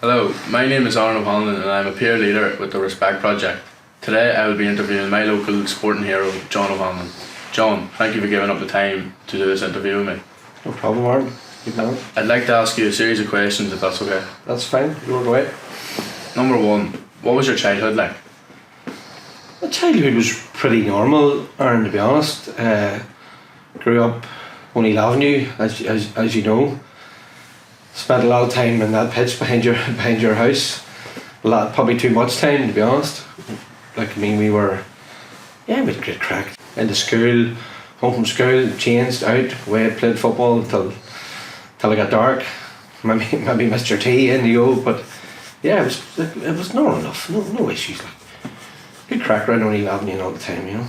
Hello, my name is John O Hanlon and I'm a peer leader with the Respect Project. Today I will be interviewing my local sporting hero, John O Hanlon. John, thank you for giving up the time to do this interview with me. No problem, Martin. Keep going. I'd like to ask you a series of questions if that's okay. That's fine. Go away. Number one, what was your childhood like? My childhood was pretty normal, Aaron, to be honest. Grew up O'Neill Avenue, as you know. Spent a lot of time in that pitch behind your house. Probably too much time, to be honest. We had great crack. Into school, home from school, changed out, away, played football till it got dark. Maybe missed your tea in the old, but yeah, it was normal enough. No issues. Good crack around O'Neill Avenue all the time, you know.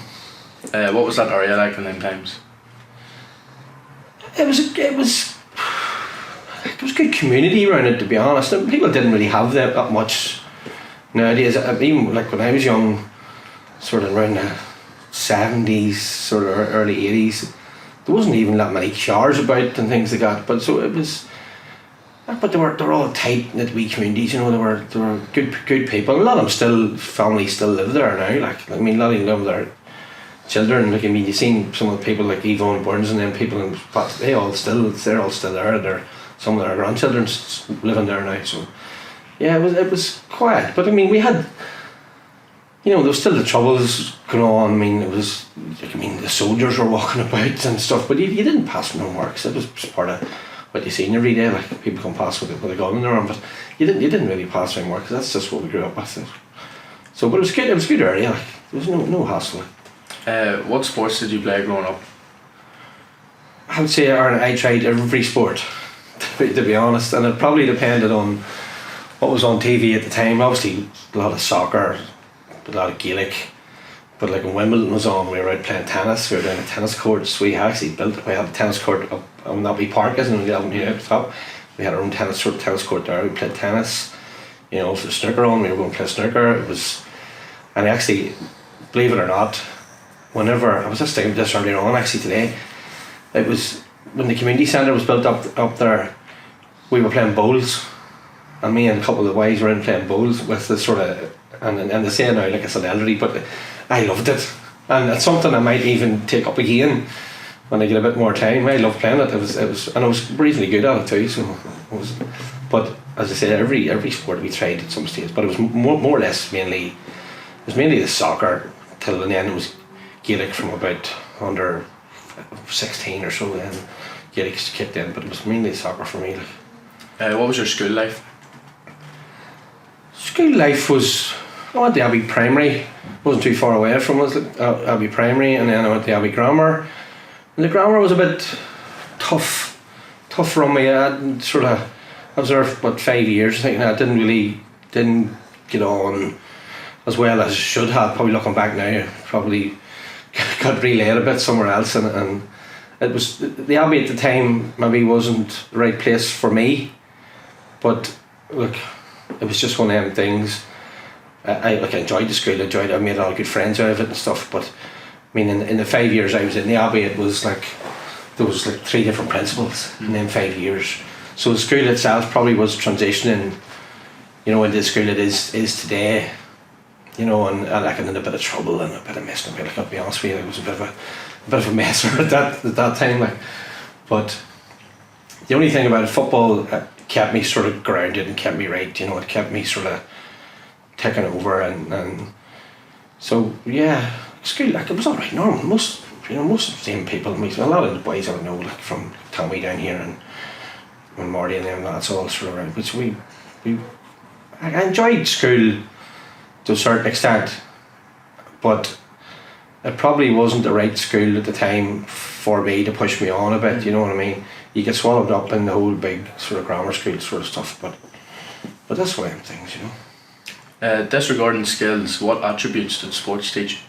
What was that area like in them times? It was good community around it, to be honest. And people didn't really have that much nowadays. Even like when I was young, sort of around the 70s, sort of early 80s, there wasn't even that many showers about and things like that. But so it was. But they were all tight knit wee communities, you know. They were good people. A lot of them families still live there now. A lot of them live with their children. You've seen some of the people like Yvonne Burns and them people, and they're all still there. Some of their grandchildren living there now. So yeah, it was quiet. But we had, there was still the troubles going on. The soldiers were walking about and stuff, but you didn't pass no marks. It was just part of what you see every day. Like people come past with a gun in their arm, but you didn't really pass any marks. That's just what we grew up with. So, but it was good. It was a good area. There was no hassle. What sports did you play growing up? I would say, Aaron, I tried every sport, to be honest, and it probably depended on what was on TV at the time. Obviously, a lot of soccer, a lot of Gaelic, but like when Windmill was on, we were out playing tennis. We were down a tennis court. So we had a tennis court up on that wee park, isn't it? Up the top. We had our own tennis court there. We played tennis. If the snooker on, we were going to play snooker. And actually, believe it or not, whenever I was just thinking this earlier on, actually today, it was when the community centre was built up there. We were playing bowls, and me and a couple of the boys were in playing bowls with the sort of, and they say now like it's an elderly, but I loved it, and it's something I might even take up again when I get a bit more time. I love playing it. It was, and I was reasonably good at it too. So it was, but as I said, every sport we tried at some stage, but it was more or less mainly the soccer till, and then it was Gaelic from about under 16 or so. Then Gaelic kicked in, but it was mainly soccer for me. What was your school life? School life was, I went to Abbey Primary, wasn't too far away from us, Abbey Primary, and then I went to Abbey Grammar. And the grammar was a bit tough from me. I was there for about 5 years, I think, and I didn't get on as well as I should have. Probably looking back now, probably got relayed a bit somewhere else, and it was, the Abbey at the time maybe wasn't the right place for me, but look, it was just one of them things. I enjoyed the school, I made a lot of good friends out of it and stuff, but in the 5 years I was in the Abbey, it was like there was like 3 different principals in them 5 years. So the school itself probably was transitioning, into the school it is today, and I got in a bit of trouble and a bit of mess. I'll be honest with you, it was a bit of a mess at that time. But the only thing about football, kept me sort of grounded and kept me right. It kept me sort of taking over, and so yeah, school it was all right, normal. Most of the same people. A lot of the boys I know, like from Tommy down here and Marty and them, that's all sort of around. Which I enjoyed school to a certain extent, but it probably wasn't the right school at the time for me to push me on a bit. You know what I mean? You get swallowed up in the whole big sort of grammar school sort of stuff, but that's one of them things, Disregarding skills, what attributes did sports teach?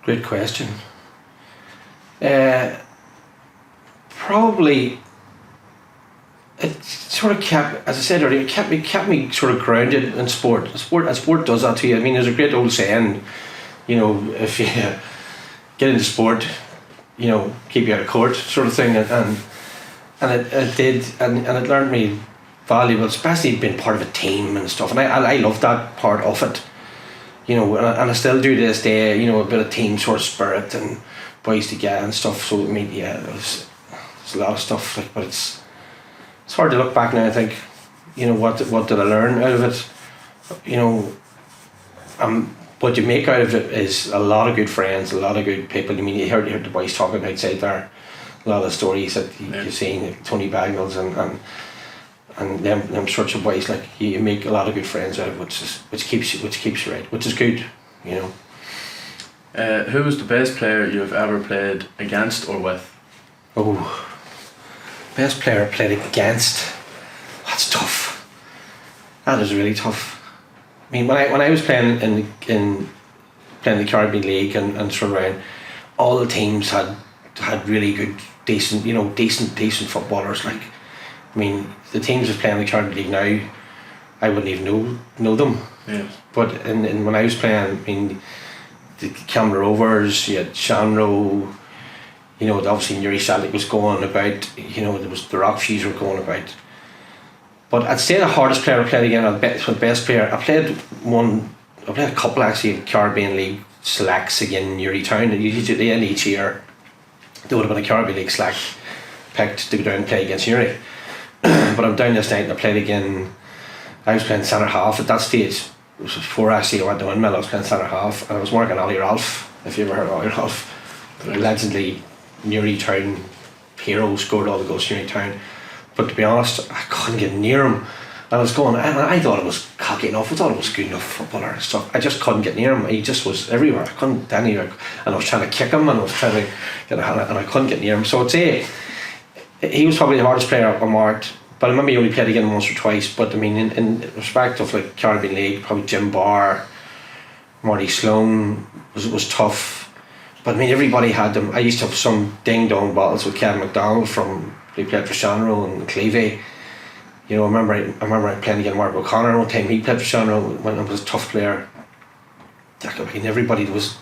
Great question. Probably it sort of kept, as I said earlier, it kept me sort of grounded in sport. Sport does that to you. There's a great old saying, if you get into sport, keep you out of court, sort of thing, and it did, and it learned me valuable, especially being part of a team and stuff. And I love that part of it. You know, and I still do to this day. You know, a bit of team sort of spirit and boys together and stuff. So I mean, yeah, there's a lot of stuff. Like, but it's hard to look back now and think, you know, what did I learn out of it? You know, what you make out of it is a lot of good friends, a lot of good people. I mean, you heard the boys talking outside there, a lot of the stories that you've seen, like Tony Bagnalls and them sorts of boys. Like, you make a lot of good friends out of it, which keeps you right, which is good, you know. Who was the best player you've ever played against or with? Oh, best player I played against. That's tough. That is really tough. I mean, when I was playing in the Caribbean League and sort of around, all the teams had really good, decent footballers. Like, I mean, the teams that play in the Caribbean League now, I wouldn't even know them. Yeah. But in when I was playing, I mean, the Cameron Rovers, you had Shanroe, you know, obviously Newry Celtic was going about, you know, there was the Rockviews were going about. But I'd say the hardest player I played again, the best player, I played a couple actually of Caribbean League selects again in Newry Town. Usually at the end of each year, there would have been a Caribbean League select picked to go down and play against Newry. But I'm down this night and I played again. I was playing centre half at that stage. It was before actually I went to Windmill. I was playing centre half and I was marking Ollie Ralph, if you ever heard of Ollie Ralph. The legendary Newry Town hero, scored all the goals for Newry Town. But to be honest, I couldn't get near him. And I was going, I thought it was cocky enough, I thought it was good enough footballer and stuff. I just couldn't get near him. He just was everywhere. I couldn't get anywhere. And I was trying to kick him and I was trying to get a hand and I couldn't get near him. So I'd say he was probably the hardest player I marked. But I remember he only played again once or twice. But I mean, in respect of like Caribbean League, probably Jim Barr, Marty Sloan was tough. But I mean, everybody had them. I used to have some ding-dong battles with Kevin McDonald he played for Shanroe and Clevey. You know, I remember playing against Mark O'Connor one time. He played for Shanroe when I was a tough player. I mean, everybody was.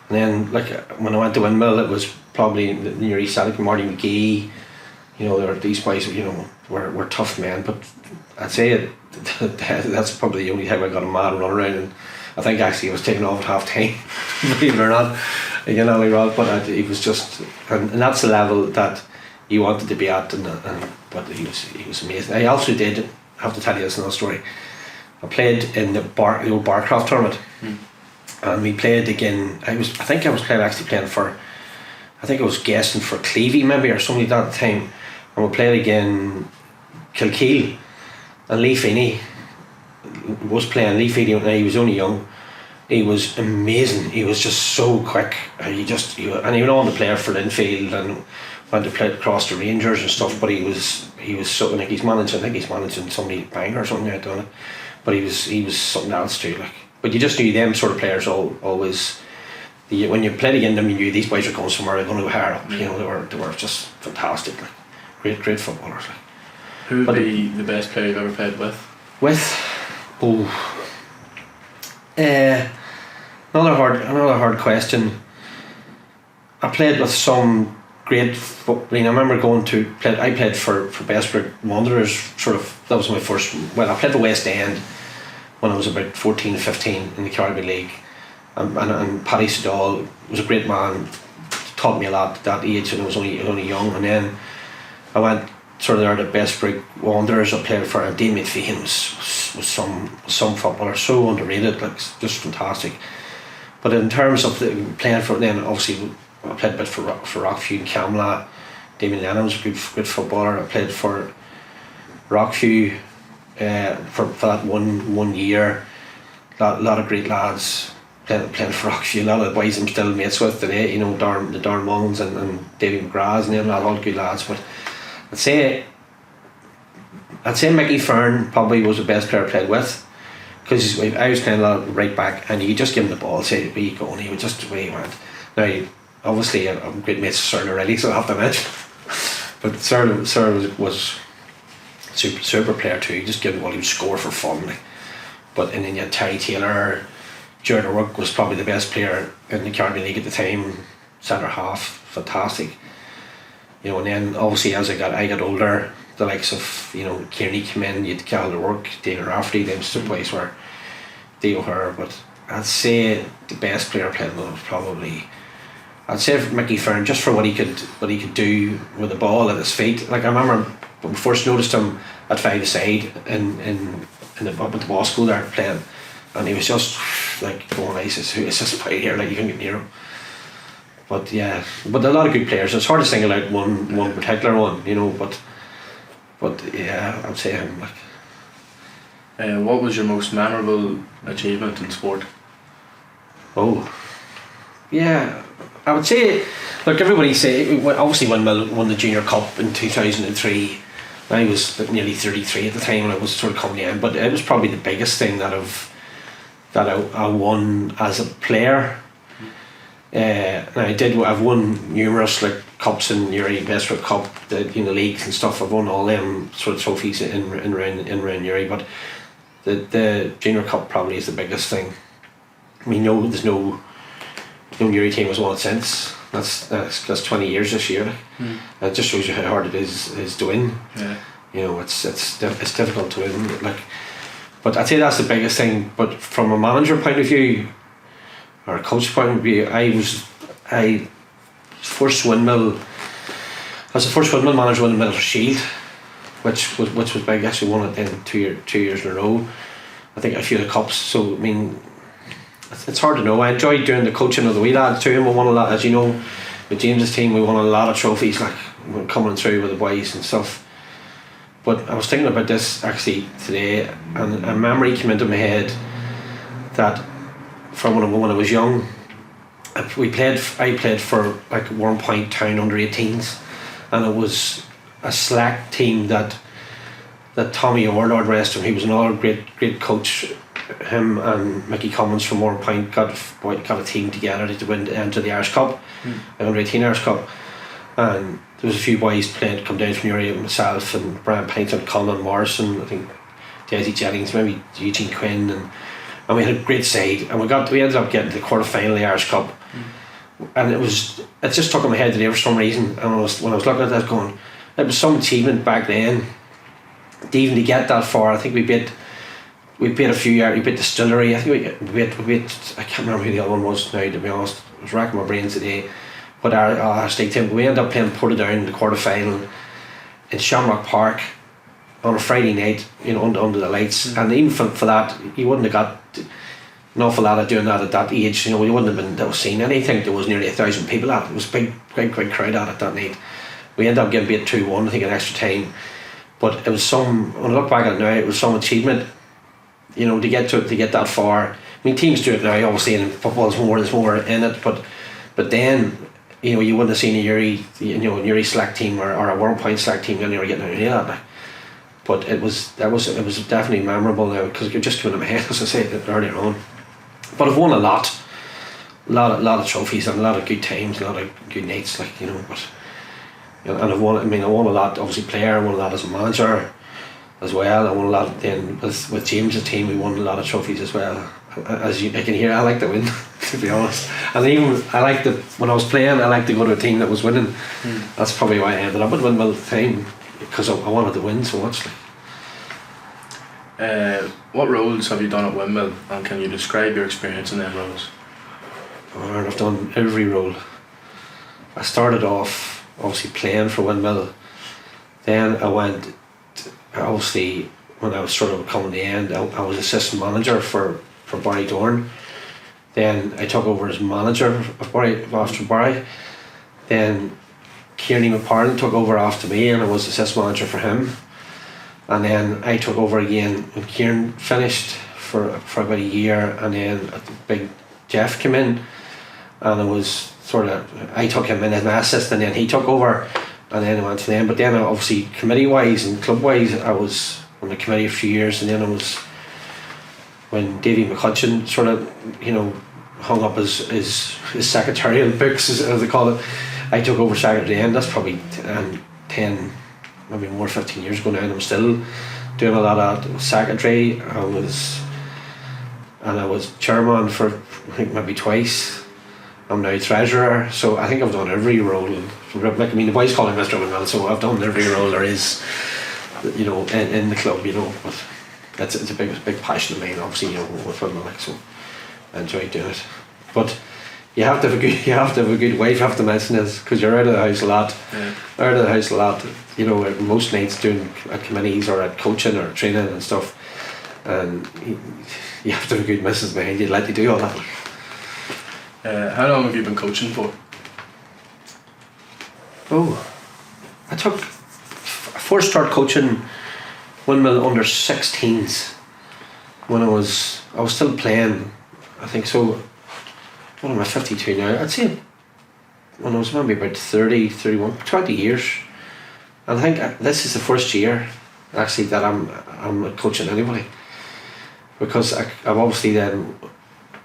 And then, like, when I went to Windmill, it was probably Newry Celtic, Marty McGee. You know, these boys, you know, were tough men. But I'd say that's probably the only time I got a mad run around. And I think actually I was taken off at half time, believe it or not. You know, but he was just, and that's the level that he wanted to be at, but he was amazing. I also did have to tell you this another story. I played in the old Barcroft tournament, and we played again. I think I was playing for, I think I was guessing for Clevey maybe or something like that at the time, and we played again Kilkeel, and Lee Feeney was playing. Lee Feeney, he was only young. He was amazing. He was just so quick. And he wanted to play for Linfield and went to play across the Rangers and stuff. But he was so, like, he's managing somebody Bangor or something, I don't know. But he was something else too. Like, but you just knew them sort of players always. When you played against them, you knew these boys were going somewhere. They're going to go higher up. You know, they were just fantastic. Like, great footballers. Like. Who would be the best player you've ever played with? Another hard question. I played with some great football. I remember going to play. I played for Bestwick Wanderers. Sort of, that was my first. Well, I played the West End when I was about 14, 15 in the Caribbean League, and Paddy Siddall was a great man. Taught me a lot at that age, and I was only young. And then I went sort of there to Bestwick Wanderers. I played for, and Damien Fahey was some footballer, so underrated, like, just fantastic. But in terms of playing for, then obviously I played a bit for Rockview and Camla. Damien Lennon was a good footballer. I played for Rockview for that one year. A lot of great lads playing for Rockview. A lot of the boys I'm still mates with today. You know, the Darren Mullins and David McGrath's and them, all good lads. But I'd say Mickey Fern probably was the best player I played with, because I was playing a lot of right back, and you could just give him the ball, say where you go, and he would just where he went. Now, obviously, I'm great mates with Sir already, so I have to mention. But Sir was super player too. You just give him what he would score for fun. Like. But and then you had Terry Taylor. Jared O'Rourke was probably the best player in the Caribbean League at the time, centre half, fantastic. You know, and then obviously as I got older, the likes of, you know, Kearney came in, you'd Calder Work, David Rafferty, them was the place where they were. But I'd say the best player playing was probably, I'd say Mickey Fern, just for what he could do with the ball at his feet. Like I remember when we first noticed him at 5-a-side in the up at the ball school there playing, and he was just like going, who is this player here? Like you couldn't get near him. But yeah, but a lot of good players. It's hard to single out one particular one, you know. But yeah, I'd say him. Like. What was your most memorable achievement in sport? Oh, yeah, I would say, look, everybody say, obviously Windmill won the Junior Cup in 2003. I was nearly 33 at the time when I was sort of coming in, but it was probably the biggest thing that I won as a player. And I've won numerous like cups in Uri, Bestwood Cup, the leagues and stuff. I've won all them sort of trophies in around Uri, but the Junior Cup probably is the biggest thing. I mean, there's no Uri team has won it since. That's 20 years this year. It just shows you how hard it is to win. Yeah. You know, it's difficult to win. Like, but I'd say that's the biggest thing. But from a manager point of view, or a coach point of view, I was the first Windmill manager to win the Middle Shield, which was big. I actually won it then two years in a row. I think a few of the cups. So I mean, it's hard to know. I enjoyed doing the coaching of the wee lads too, and we won a lot. As you know, with James's team, we won a lot of trophies, like coming through with the boys and stuff. But I was thinking about this actually today, and a memory came into my head that from when I was young, I played for like Warren Point Town under 18s, and it was a slack team that Tommy Orr, Lord rest him, he was another great coach. Him and Mickey Cummins from Warren Point got a team together to enter the Irish Cup, the under 18 Irish Cup, and there was a few boys come down from Uri, myself and Brian Pennington, Colin Morrison, I think Desi Jennings, maybe Eugene Quinn, and we had a great side, and we ended up getting to the quarter final of the Irish Cup, and it just stuck in my head today for some reason. And when I was looking at that, going, it was some achievement back then, even to get that far. I think we beat a few yards. We beat Distillery. I think we beat. I can't remember who the other one was now, to be honest. I was racking my brains today. But our state team, we ended up playing Portadown in the quarter final in Shamrock Park on a Friday night, you know, under the lights. And even for that, you wouldn't have got an awful lot of doing that at that age. You know, you wouldn't have been seen anything. There was nearly 1,000 people at it. It was a big crowd at it that night. We ended up getting beat 2-1, I think, in extra time. But it was when I look back at it now, it was some achievement. You know, to get that far. I mean, teams do it now, obviously, and football there's more in it. But then, you know, you wouldn't have seen a Uri slack team or a Warren Point slack team anywhere getting out of that. Like. But it was definitely memorable now, because you're just doing it in my head, as I said earlier on. But I've won a lot of trophies and a lot of good times, a lot of good nights, like, you know. But and I won a lot, obviously player. I won a lot as a manager as well. I won a lot then with James's team. We won a lot of trophies as well. As you can hear, I like to win, to be honest. And even when I was playing, I liked to go to a team that was winning. That's probably why I ended up at Windmill at the time, because I wanted to win so much. What roles have you done at Windmill, and can you describe your experience in them roles? Oh, I've done every role. I started off obviously playing for Windmill. Then I went, obviously when I was sort of coming to the end, I was assistant manager for Barry Dorn. Then I took over as manager of Barry after Barry. Then Kearney McParland took over after me, and I was assistant manager for him. And then I took over again when Kieran finished for about a year, and then big Jeff came in, and I took him in as my assistant, and then he took over, and then I went to them. But then obviously committee wise and club wise, I was on the committee for a few years, and then I was, when Davy McCutcheon sort of, you know, hung up his secretarial books, as they call it, I took over secretary then. That's probably 10, maybe more, 15 years ago now, and I'm still doing a lot of secretary. I was chairman for I think maybe twice. I'm now treasurer, so I think I've done every role. I mean, the boys call me Mr. Windmill, so I've done every role there is. you know, in the club, you know. But it's a big passion of mine, obviously, you know, with Windmill, like, so I enjoy doing it. But you have to have a good wife. You have to mention this because you're out of the house a lot. Yeah. Out of the house a lot. You know, most nights doing at committees or at coaching or training and stuff. And you have to have a good missus behind you to let you do all that. How long have you been coaching for? Oh, I first started coaching Windmill under 16s when I was still playing. I think so. What am I, 52 now? I'd say when I was maybe about 30, 31, 20 years. And I think this is the first year actually that I'm not coaching anybody, because I've obviously then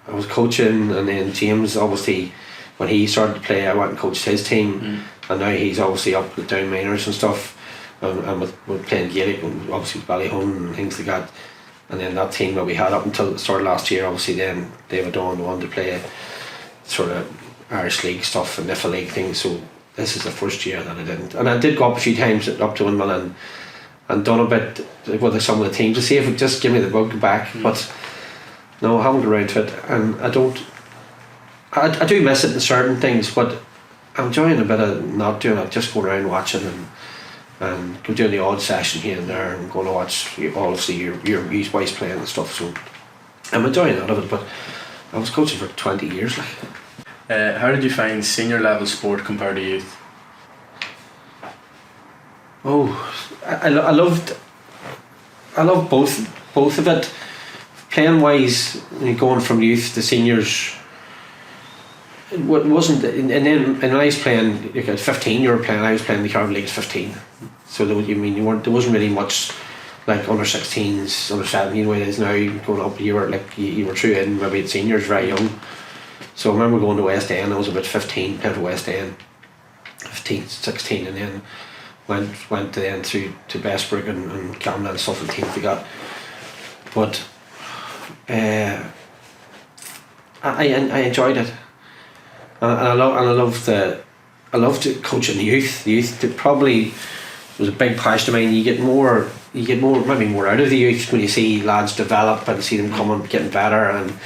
I was coaching, and then James obviously when he started to play I went and coached his team, and now he's obviously up with down minors and stuff, and with playing Gaelic and obviously with Ballyhone and things like that. And then that team that we had up until the start of last year, obviously then David Dawn wanted to play sort of Irish League stuff and NIFA League things, so this is the first year that I didn't. And I did go up a few times up to Windmill and done a bit with some of the teams to see if it would just give me the bug back, but no, I haven't got around to it. And I do miss it in certain things, but I'm enjoying a bit of not doing it, just going around watching and doing the odd session here and there and going to watch obviously your boys playing and stuff, so I'm enjoying that of it. But I was coaching for 20 years, like. How did you find senior level sport compared to youth? Oh, I loved both of it. Playing wise, going from youth to seniors, it wasn't. And then when I was playing, like at 15, you were playing. I was playing the Caribbean League at 15, so there wasn't really much like under 16s, under 17 the way it is now. Going up, you were true in maybe at seniors very young. So I remember going to West End. I was about 15, playing for West End, 15, 16, and then went then to Bestbrook and Cameron and stuff and teams we got. But I enjoyed it, and I loved coaching the youth. The youth probably was a big passion of mine. You get maybe more out of the youth when you see lads develop and see them coming, getting better, and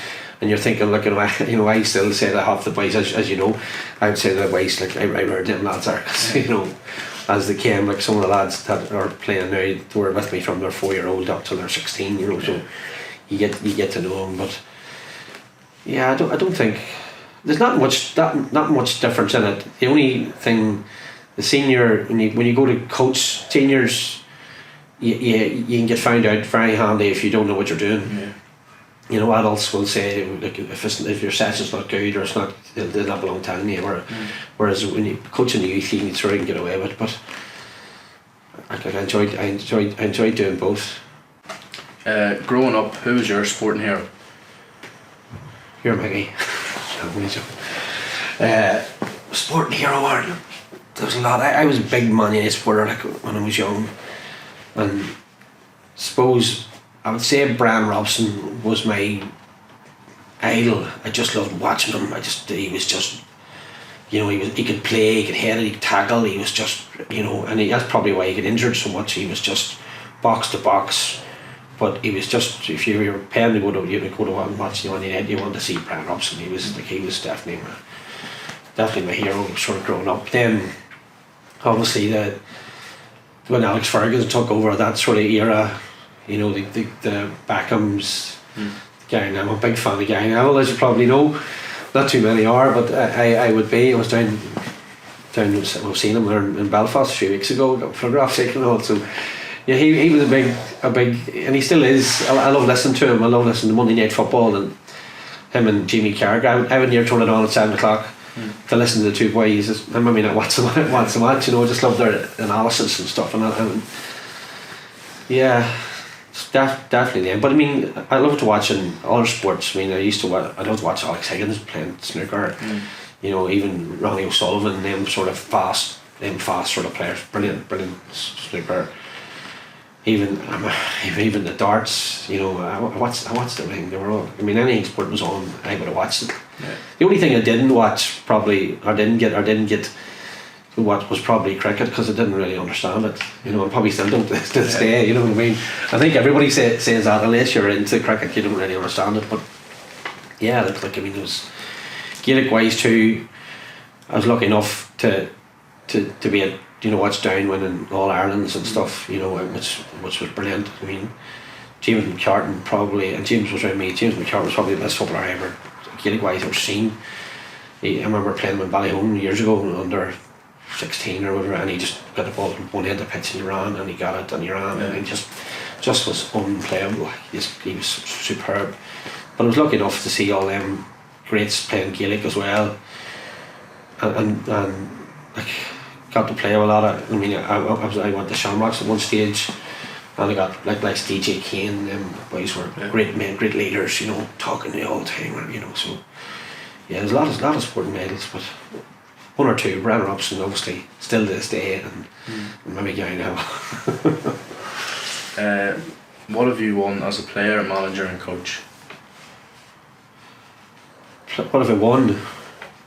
you're thinking, look, I still say that half the boys, as you know, I would say the boys, like I heard them lads are, cause, as they came, like some of the lads that are playing now were with me from their 4-year-old up till they're 16, so you get to know them. But yeah, I don't think there's not much difference in it. The only thing, the senior, when you go to coach seniors, you can get found out very handy if you don't know what you're doing. Yeah. You know, adults will say, like, if your session's not good or it's not, they'll not belong telling you. Whereas when you coach in the youth, you can get away with it. But I enjoyed doing both. Growing up, who was your sporting hero? You're Maggie. Sporting hero, there was a lot. I was a big Man United supporter, like, when I was young, and suppose I would say Brian Robson was my idol. I just loved watching him. He was just, he could play, he could head it, he could tackle. He was just, and that's probably why he got injured so much. He was just box to box. But he was just, if you were paying to go to one match, you wanted to see Brian Robson. He was definitely my hero sort of growing up. Then obviously when Alex Ferguson took over that sort of era, the Beckhams, Gary Neville. I'm a big fan of Gary Neville, as you probably know. Not too many are, but I would be. I was down. We've seen him there in Belfast a few weeks ago. Got photographs taken and all. So yeah, he was a big, and he still is. I love listening to him. I love listening to Monday Night Football and him and Jimmy Carragher. I would near turn it on at 7 o'clock to listen to the two boys. I maybe not watch the match. I just love their analysis and stuff and yeah. Definitely them. But I mean, I loved watching other sports. I mean, I loved to watch Alex Higgins playing snooker. Even Ronnie O'Sullivan, them fast sort of players. Brilliant snooker. Even the darts. I watched everything. They were all. I mean, any sport was on, I would have watched it. Yeah. The only thing I didn't watch, probably, or didn't get what was probably cricket, because I didn't really understand it, you know, and probably still don't to this day, you know what I mean. I think everybody says that unless you're into cricket you don't really understand it. But yeah, like I mean, it was Gaelic wise too. I was lucky enough to be at, you know, watch Down winning All Irelands and stuff, you know, which was brilliant. I mean, James McCartan probably, and James was around me, James McCartan was probably the best footballer I ever, Gaelic wise, ever seen. I remember playing him in Ballyhone years ago under 16 or whatever, and he just got the ball from one end of the pitch and he ran, and he got it and he ran, and he just was unplayable. He was superb. But I was lucky enough to see all them greats playing Gaelic as well, and like got to play with a lot of. I mean, I went to Shamrocks at one stage, and I got like DJ Kane. Them boys were great men, great leaders. You know, talking to you all the time. You know, so yeah, there's a lot of sporting medals, but one or two, runner ups, and obviously still to this day, and maybe going now. What have you won as a player, manager, and coach? What have I won?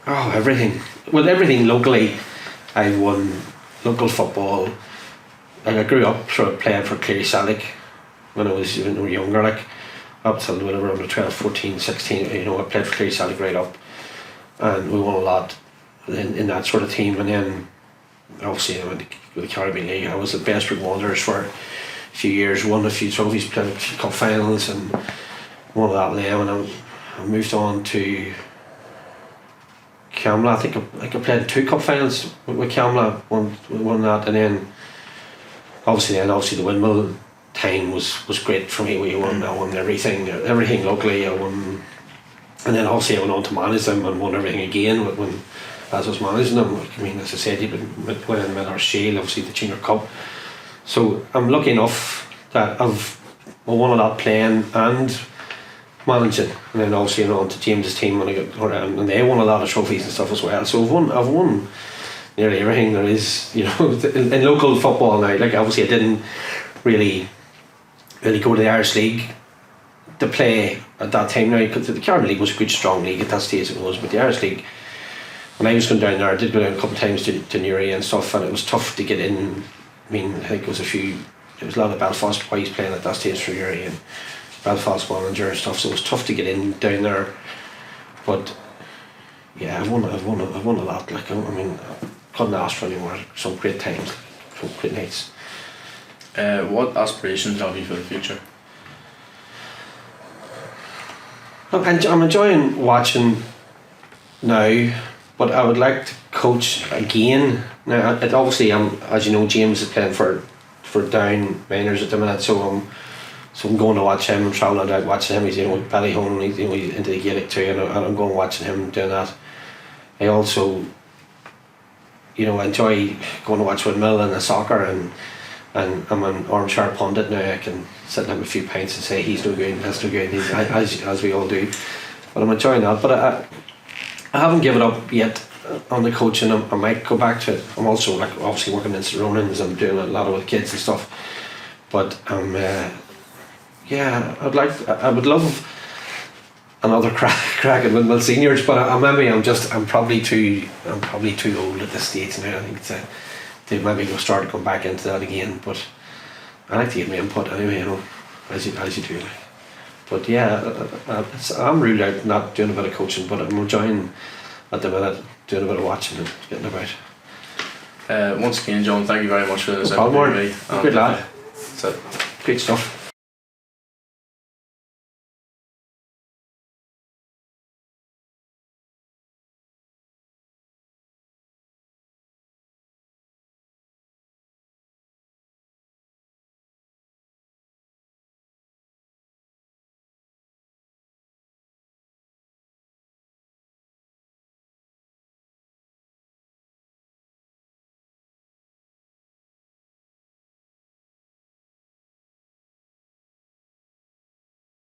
Oh, everything. Well, everything locally. I won local football. Like I grew up sort of playing for Cleary Celtic when I was even younger, like up till whatever, under 12, 14, 16. You know, I played for Cleary Celtic right up, and we won a lot in that sort of team. And then obviously I went to the Caribbean League. I was at Bestwick Wanderers for a few years, won a few trophies, played a few cup finals, and won that with them. And I moved on to Camla. I think I played 2 cup finals with Camla, won that, and then obviously the Windmill time was great for me. I won everything locally. I won, and then obviously I went on to manage them and won everything again when as I was managing them. I mean, as I said, you've been winning the Miller Shield, obviously the Junior Cup. So I'm lucky enough that I won a lot playing and managing, and then obviously on to James's team when I got, and they won a lot of trophies and stuff as well. So I've won nearly everything there is, you know, in local football now. Like obviously I didn't really go to the Irish League to play at that time now, because the Caribbean League was a good strong league at that stage it was, but the Irish League, when I was going down there, I did go down a couple of times to Newry and stuff, and it was tough to get in. I mean, I think there was a lot of Belfast boys playing at that stage for Newry and Belfast manager and stuff, so it was tough to get in down there. But yeah, I've won a lot. Like I mean, I couldn't ask for any more. Some great times, some great nights. What aspirations have you for the future? Look, I'm enjoying watching now, but I would like to coach again. Now, obviously, as you know, James is playing for Down Miners at the minute, so I'm going to watch him. I'm travelling out watching him. He's, you know, Ballyhone, he's into the Gaelic too, and I'm going watching him doing that. I also, you know, enjoy going to watch Windmill and the soccer, and I'm an armchair pundit now. I can sit and have a few pints and say he's no good, that's no good, as we all do. But I'm enjoying that. But I haven't given up yet on the coaching. I might go back to it. I'm also like obviously working in St. Ronan's. I'm doing a lot with kids and stuff. But yeah, I would love another crack at Windmill seniors, but I'm probably too old at this stage now. I think to maybe go start to come back into that again. But I like to get my input anyway, you know, as you do. Like. But yeah, I'm ruled out not doing a bit of coaching, but I'm enjoying at the minute doing a bit of watching and getting about. Once again, John, thank you very much for this interview. Good lad. That's it. Great stuff.